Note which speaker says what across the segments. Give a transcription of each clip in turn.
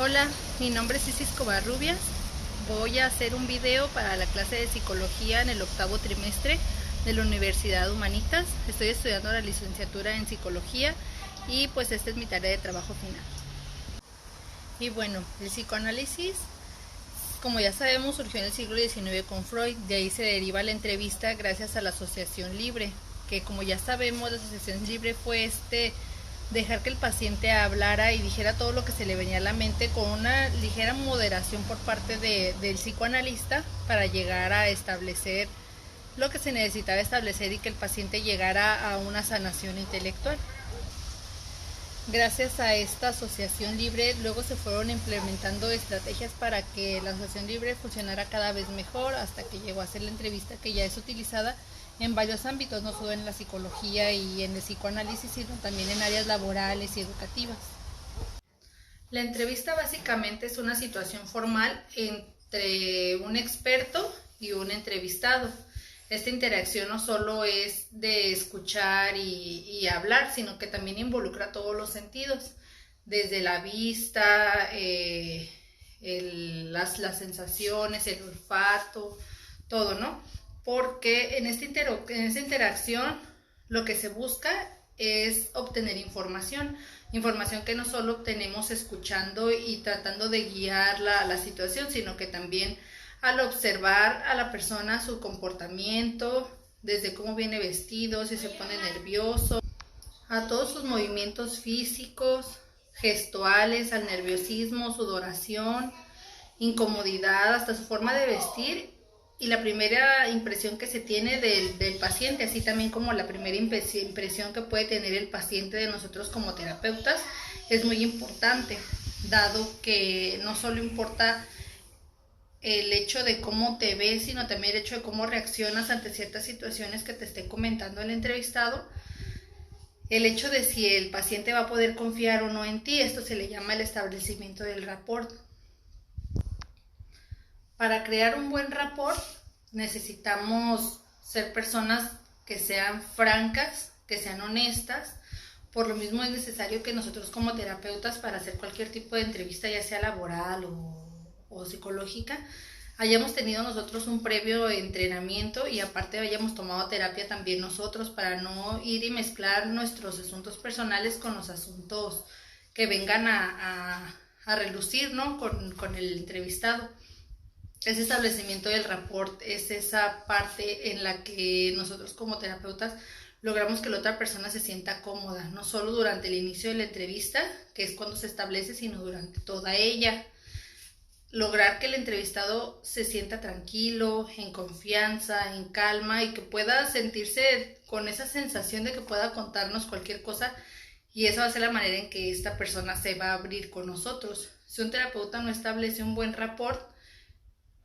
Speaker 1: Hola, mi nombre es Isis Covarrubias. Voy a hacer un video para la clase de psicología en el octavo trimestre de la Universidad Humanitas. Estoy estudiando la licenciatura en psicología y pues esta es mi tarea de trabajo final. Y bueno, el psicoanálisis, como ya sabemos, surgió en el siglo XIX con Freud. De ahí se deriva la entrevista gracias a la asociación libre, que como ya sabemos, la asociación libre fue dejar que el paciente hablara y dijera todo lo que se le venía a la mente con una ligera moderación por parte del psicoanalista para llegar a establecer lo que se necesitaba establecer y que el paciente llegara a una sanación intelectual. Gracias a esta asociación libre, luego se fueron implementando estrategias para que la asociación libre funcionara cada vez mejor, hasta que llegó a ser la entrevista que ya es utilizada en varios ámbitos, no solo en la psicología y en el psicoanálisis, sino también en áreas laborales y educativas. La entrevista básicamente es una situación formal entre un experto y un entrevistado. Esta interacción no solo es de escuchar y hablar, sino que también involucra todos los sentidos, desde la vista, las sensaciones, el olfato, todo, ¿no? Porque en esta interacción lo que se busca es obtener información que no solo obtenemos escuchando y tratando de guiar la situación, sino que también al observar a la persona, su comportamiento, desde cómo viene vestido, si se pone nervioso, a todos sus movimientos físicos, gestuales, al nerviosismo, sudoración, incomodidad, hasta su forma de vestir y la primera impresión que se tiene del paciente, así también como la primera impresión que puede tener el paciente de nosotros como terapeutas, es muy importante, dado que no solo importa el hecho de cómo te ves, sino también el hecho de cómo reaccionas ante ciertas situaciones que te esté comentando el entrevistado, el hecho de si el paciente va a poder confiar o no en ti. Esto se le llama el establecimiento del rapport. Para crear un buen rapport necesitamos ser personas que sean francas, que sean honestas. Por lo mismo es necesario que nosotros como terapeutas, para hacer cualquier tipo de entrevista, ya sea laboral o psicológica, hayamos tenido nosotros un previo entrenamiento y aparte hayamos tomado terapia también nosotros, para no ir y mezclar nuestros asuntos personales con los asuntos que vengan a relucir, ¿no? con el entrevistado. Ese establecimiento del rapport es esa parte en la que nosotros como terapeutas logramos que la otra persona se sienta cómoda, no solo durante el inicio de la entrevista, que es cuando se establece, sino durante toda ella. Lograr que el entrevistado se sienta tranquilo, en confianza, en calma, y que pueda sentirse con esa sensación de que pueda contarnos cualquier cosa, y esa va a ser la manera en que esta persona se va a abrir con nosotros. Si un terapeuta no establece un buen rapport,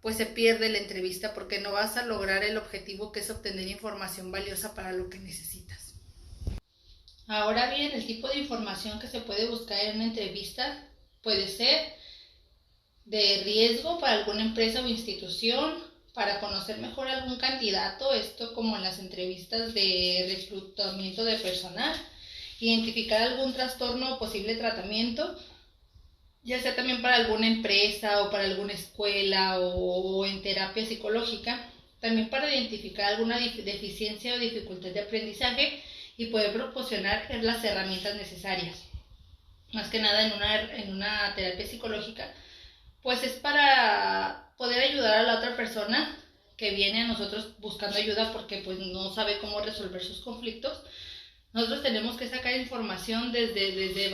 Speaker 1: pues se pierde la entrevista, porque no vas a lograr el objetivo, que es obtener información valiosa para lo que necesitas. Ahora bien, el tipo de información que se puede buscar en una entrevista puede ser de riesgo para alguna empresa o institución, para conocer mejor a algún candidato, esto como en las entrevistas de reclutamiento de personal, identificar algún trastorno o posible tratamiento, ya sea también para alguna empresa o para alguna escuela o en terapia psicológica, también para identificar alguna deficiencia o dificultad de aprendizaje y poder proporcionar las herramientas necesarias. Más que nada en una terapia psicológica, pues es para poder ayudar a la otra persona que viene a nosotros buscando ayuda porque pues no sabe cómo resolver sus conflictos. Nosotros tenemos que sacar información desde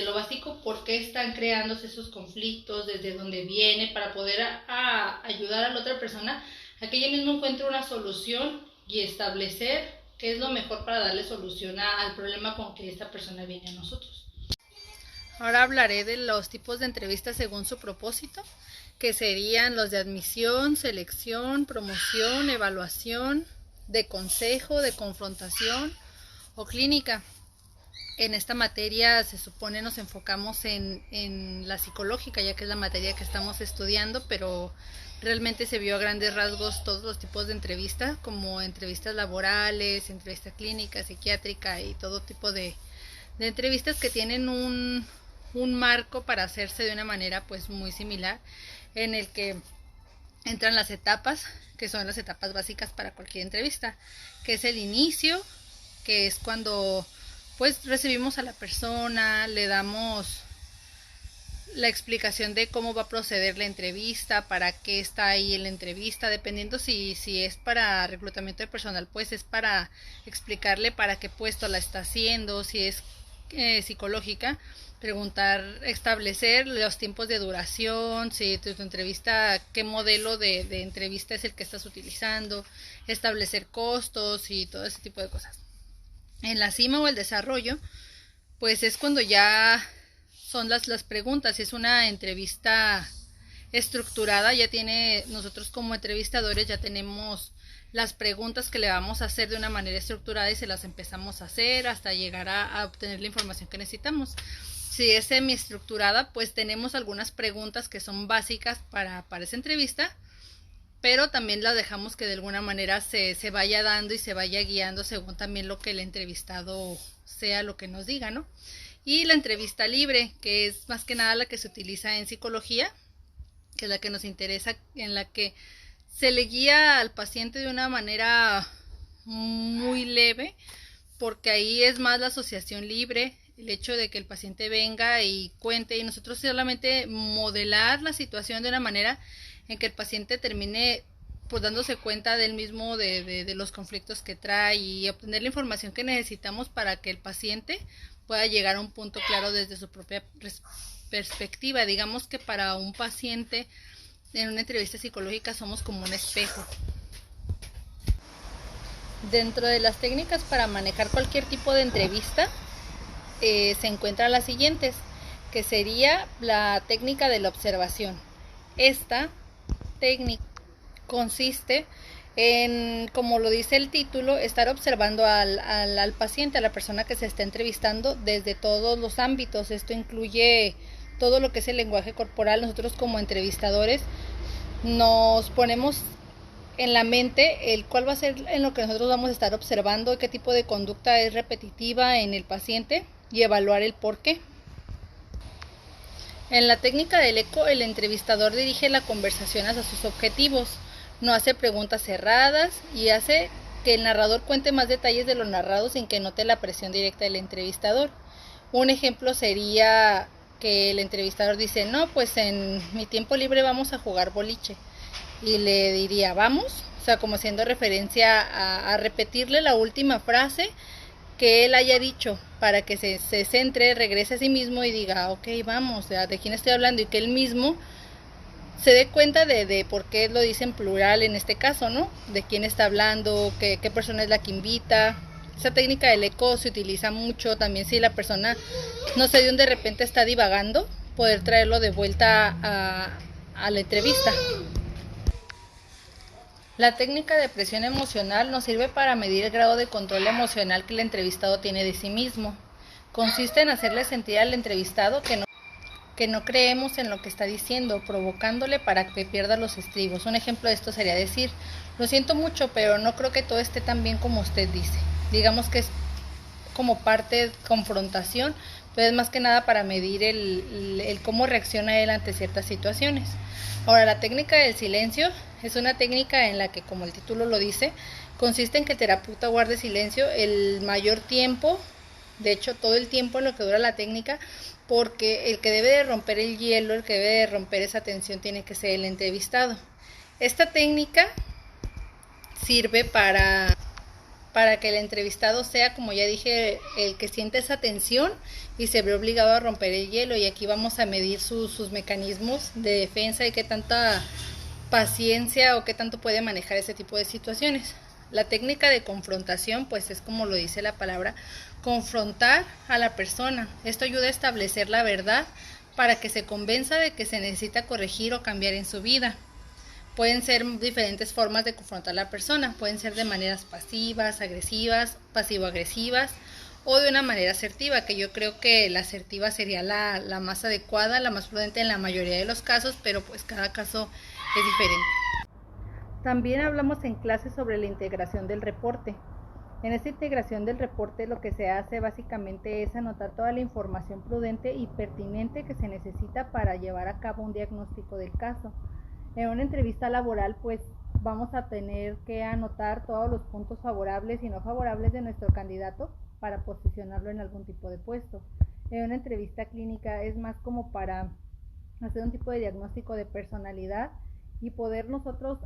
Speaker 1: lo básico, por qué están creándose esos conflictos, desde dónde viene, para poder ayudar a la otra persona a que ella misma encuentre una solución y establecer qué es lo mejor para darle solución al problema con que esta persona viene a nosotros. Ahora hablaré de los tipos de entrevistas según su propósito, que serían los de admisión, selección, promoción, evaluación, de consejo, de confrontación o clínica. En esta materia se supone nos enfocamos en la psicológica, ya que es la materia que estamos estudiando, pero realmente se vio a grandes rasgos todos los tipos de entrevistas, como entrevistas laborales, entrevista clínica, psiquiátrica y todo tipo de entrevistas que tienen un marco para hacerse de una manera pues muy similar, en el que entran las etapas, que son las etapas básicas para cualquier entrevista, que es el inicio, que es cuando pues recibimos a la persona, le damos la explicación de cómo va a proceder la entrevista, para qué está ahí en la entrevista, dependiendo si es para reclutamiento de personal, pues es para explicarle para qué puesto la está haciendo, si es psicológica, preguntar, establecer los tiempos de duración, si tu entrevista, qué modelo de entrevista es el que estás utilizando, establecer costos y todo ese tipo de cosas. En la cima o el desarrollo, pues es cuando ya son las preguntas. Si es una entrevista estructurada, ya tiene, nosotros como entrevistadores ya tenemos las preguntas que le vamos a hacer de una manera estructurada y se las empezamos a hacer hasta llegar a obtener la información que necesitamos. Si es semiestructurada, pues tenemos algunas preguntas que son básicas para esa entrevista, pero también la dejamos que de alguna manera se vaya dando y se vaya guiando según también lo que el entrevistado sea lo que nos diga, ¿no? Y la entrevista libre, que es más que nada la que se utiliza en psicología, que es la que nos interesa, en la que se le guía al paciente de una manera muy leve, porque ahí es más la asociación libre, el hecho de que el paciente venga y cuente, y nosotros solamente modelar la situación de una manera en que el paciente termine pues dándose cuenta del mismo, de los conflictos que trae, y obtener la información que necesitamos para que el paciente pueda llegar a un punto claro desde su propia perspectiva. Digamos que para un paciente en una entrevista psicológica somos como un espejo. Dentro de las técnicas para manejar cualquier tipo de entrevista se encuentran las siguientes, que sería la técnica de la observación. Esta técnica consiste en, como lo dice el título, estar observando al paciente, a la persona que se está entrevistando desde todos los ámbitos. Esto incluye todo lo que es el lenguaje corporal. Nosotros como entrevistadores nos ponemos en la mente el cuál va a ser en lo que nosotros vamos a estar observando, qué tipo de conducta es repetitiva en el paciente y evaluar el por qué. En la técnica del eco, el entrevistador dirige la conversación hacia sus objetivos, no hace preguntas cerradas y hace que el narrador cuente más detalles de lo narrado sin que note la presión directa del entrevistador. Un ejemplo sería que el entrevistador dice, no, pues en mi tiempo libre vamos a jugar boliche. Y le diría, vamos, o sea, como haciendo referencia a repetirle la última frase que él haya dicho, para que se centre, regrese a sí mismo y diga, ok, vamos, ¿de quién estoy hablando? Y que él mismo se dé cuenta de por qué lo dice en plural en este caso, ¿no? De quién está hablando, qué persona es la que invita. Esa técnica del eco se utiliza mucho también si la persona, no sé, de repente está divagando, poder traerlo de vuelta a la entrevista. La técnica de presión emocional nos sirve para medir el grado de control emocional que el entrevistado tiene de sí mismo. Consiste en hacerle sentir al entrevistado que no creemos en lo que está diciendo, provocándole para que pierda los estribos. Un ejemplo de esto sería decir, lo siento mucho, pero no creo que todo esté tan bien como usted dice. Digamos que es como parte de confrontación, pero es más que nada para medir el cómo reacciona él ante ciertas situaciones. Ahora, la técnica del silencio es una técnica en la que, como el título lo dice, consiste en que el terapeuta guarde silencio el mayor tiempo, de hecho todo el tiempo en lo que dura la técnica, porque el que debe de romper el hielo, el que debe de romper esa tensión tiene que ser el entrevistado. Esta técnica sirve para que el entrevistado sea, como ya dije, el que siente esa tensión y se ve obligado a romper el hielo, y aquí vamos a medir sus mecanismos de defensa y qué tanta paciencia o qué tanto puede manejar ese tipo de situaciones. La técnica de confrontación, pues es como lo dice la palabra, confrontar a la persona. Esto ayuda a establecer la verdad para que se convenza de que se necesita corregir o cambiar en su vida. Pueden ser diferentes formas de confrontar a la persona, pueden ser de maneras pasivas, agresivas, pasivo-agresivas, o de una manera asertiva, que yo creo que la asertiva sería la más adecuada, la más prudente en la mayoría de los casos, pero pues cada caso es diferente. También hablamos en clase sobre la integración del reporte.
Speaker 2: En esta integración del reporte lo que se hace básicamente es anotar toda la información prudente y pertinente que se necesita para llevar a cabo un diagnóstico del caso. En una entrevista laboral pues vamos a tener que anotar todos los puntos favorables y no favorables de nuestro candidato para posicionarlo en algún tipo de puesto. En una entrevista clínica es más como para hacer un tipo de diagnóstico de personalidad y poder nosotros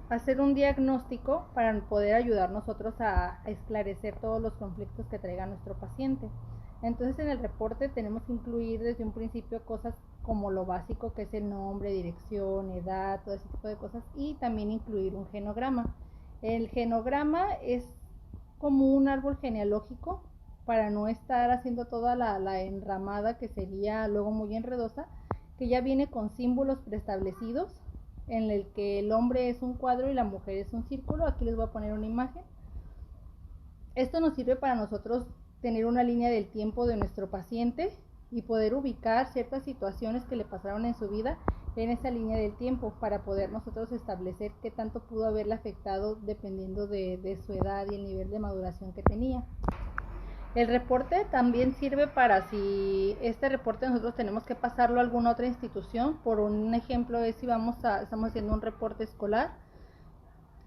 Speaker 2: hacer un diagnóstico para poder ayudar nosotros a esclarecer todos los conflictos que traiga nuestro paciente. Entonces en el reporte tenemos que incluir desde un principio cosas como lo básico que es el nombre, dirección, edad, todo ese tipo de cosas, y también incluir un genograma. El genograma es como un árbol genealógico para no estar haciendo toda la enramada que sería luego muy enredosa, que ya viene con símbolos preestablecidos en el que el hombre es un cuadro y la mujer es un círculo. Aquí les voy a poner una imagen. Esto nos sirve para nosotros tener una línea del tiempo de nuestro paciente y poder ubicar ciertas situaciones que le pasaron en su vida en esa línea del tiempo para poder nosotros establecer qué tanto pudo haberle afectado dependiendo de su edad y el nivel de maduración que tenía. El reporte también sirve para si este reporte nosotros tenemos que pasarlo a alguna otra institución. Por un ejemplo es si estamos haciendo un reporte escolar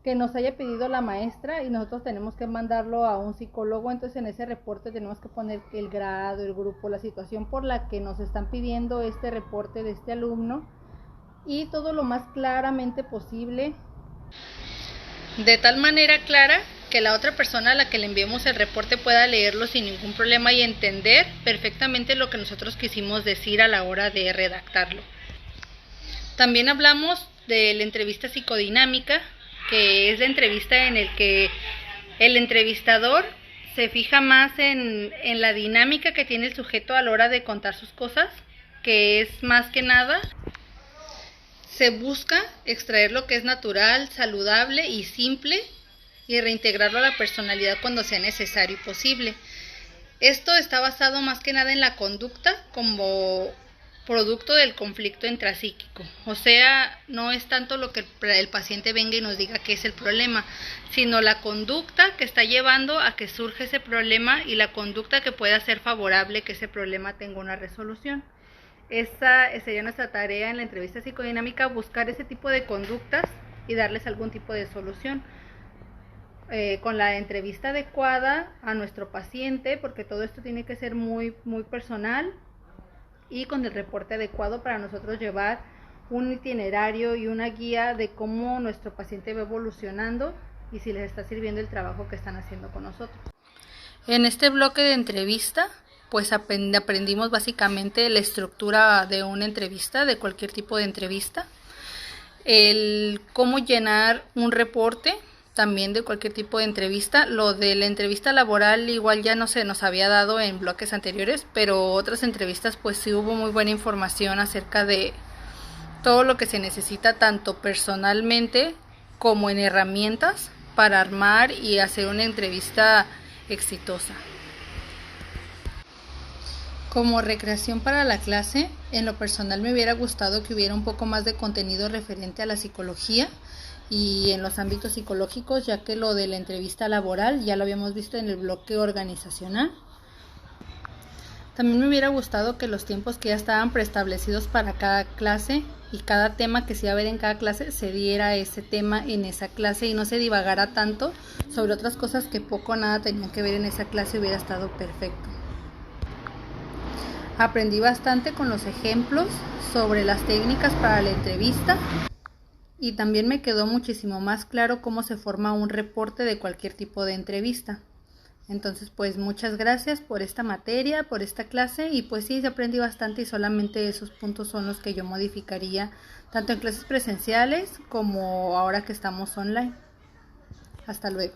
Speaker 2: que nos haya pedido la maestra y nosotros tenemos que mandarlo a un psicólogo, entonces en ese reporte tenemos que poner el grado, el grupo, la situación por la que nos están pidiendo este reporte de este alumno y todo lo más claramente posible.
Speaker 1: De tal manera clara que la otra persona a la que le enviemos el reporte pueda leerlo sin ningún problema y entender perfectamente lo que nosotros quisimos decir a la hora de redactarlo. También hablamos de la entrevista psicodinámica, que es la entrevista en el que el entrevistador se fija más en la dinámica que tiene el sujeto a la hora de contar sus cosas, que es más que nada se busca extraer lo que es natural, saludable y simple y reintegrarlo a la personalidad cuando sea necesario y posible. Esto está basado más que nada en la conducta como producto del conflicto intrapsíquico. O sea, no es tanto lo que el paciente venga y nos diga que es el problema, sino la conducta que está llevando a que surja ese problema y la conducta que pueda ser favorable que ese problema tenga una resolución. Esa sería nuestra tarea en la entrevista psicodinámica, buscar ese tipo de conductas y darles algún tipo de solución. Con la entrevista adecuada a nuestro paciente, porque todo esto tiene que ser muy, muy personal, y con el reporte adecuado para nosotros llevar un itinerario y una guía de cómo nuestro paciente va evolucionando y si les está sirviendo el trabajo que están haciendo con nosotros. En este bloque de entrevista, pues aprendimos básicamente la estructura de una entrevista, de cualquier tipo de entrevista, el cómo llenar un reporte, también de cualquier tipo de entrevista. Lo de la entrevista laboral igual ya no se nos había dado en bloques anteriores, pero otras entrevistas pues sí hubo muy buena información acerca de todo lo que se necesita tanto personalmente como en herramientas para armar y hacer una entrevista exitosa. Como recreación para la clase, en lo personal me hubiera gustado que hubiera un poco más de contenido referente a la psicología y en los ámbitos psicológicos, ya que lo de la entrevista laboral ya lo habíamos visto en el bloque organizacional. También me hubiera gustado que los tiempos que ya estaban preestablecidos para cada clase y cada tema que se iba a ver en cada clase se diera ese tema en esa clase y no se divagara tanto sobre otras cosas que poco o nada tenían que ver en esa clase. Hubiera estado perfecto. Aprendí bastante con los ejemplos sobre las técnicas para la entrevista y también me quedó muchísimo más claro cómo se forma un reporte de cualquier tipo de entrevista. Entonces, pues muchas gracias por esta materia, por esta clase y pues sí, aprendí bastante y solamente esos puntos son los que yo modificaría tanto en clases presenciales como ahora que estamos online. Hasta luego.